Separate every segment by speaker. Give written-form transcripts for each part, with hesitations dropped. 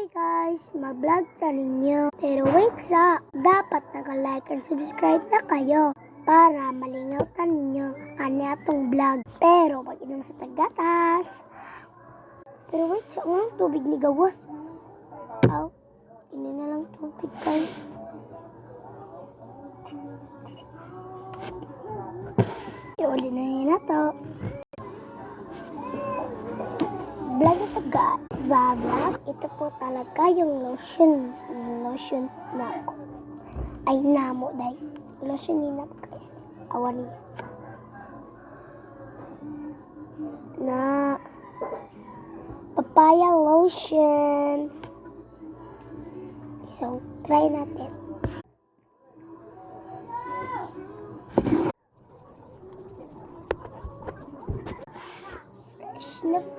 Speaker 1: Hi guys! Mag-vlog na ninyo. Pero wait sa, dapat naka-like and subscribe na kayo para malingaw na ninyo ani atong vlog. Pero pag-inom sa tagatas. Pero wait sa, ang tubig ni gawas. Aw, ini na lang tubig guys. Iuli na niya na to. Vlog ito guys. Vlog, ito po talaga yung lotion na ako. Ay namo day. Lotion ni na guys. Awan niya. Na papaya lotion. So, try natin.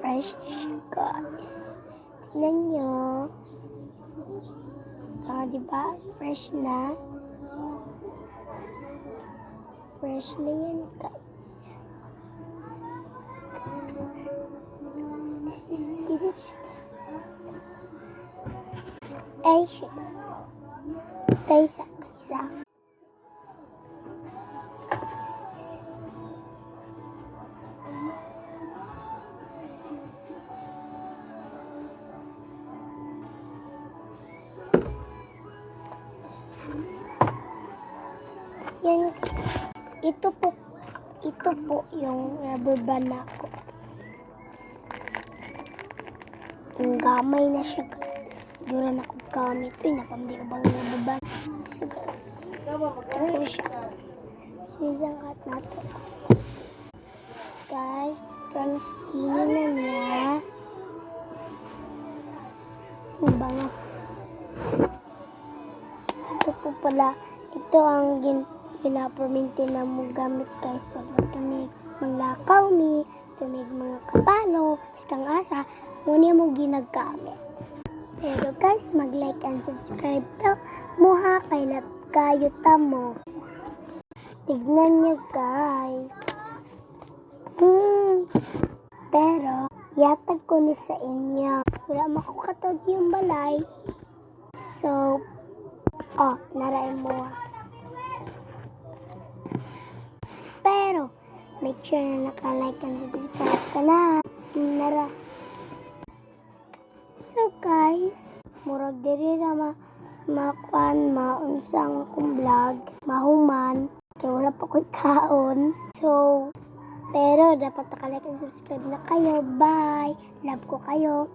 Speaker 1: Fresh guys. Tingnan nyo. Diba? Fresh na. Fresh na yan guys. This is delicious. Ay, shit. Kaisa. Yan, ito po yung rubber band ako. Ang gamay na siya guys. Siguro na akong gamit. Uy, napamdi ko bang rubber band. So guys, ito siya. So, isang cut natin. Guys, from skinny na niya. Ang bango. Ito po pala. Ito ang pinaperminti na mo gamit guys. Pag tumig manglakaw mi, tumig mga kapalo, iskang asa, muna mo ginagamit. Pero guys, mag-like and subscribe daw. Muha kay love kayo tamo. Tignan nyo guys. Pero, yatag ko ni sa inyo. Wala makukatod yung balay. So, narain mo. Pero, make sure na naka-like and subscribe ka na. Nara. So guys, murag diri na maunsang kong vlog, mahuman, kaya wala pa ko'y kaon. So, pero dapat naka-like and subscribe na kayo. Bye! Love ko kayo.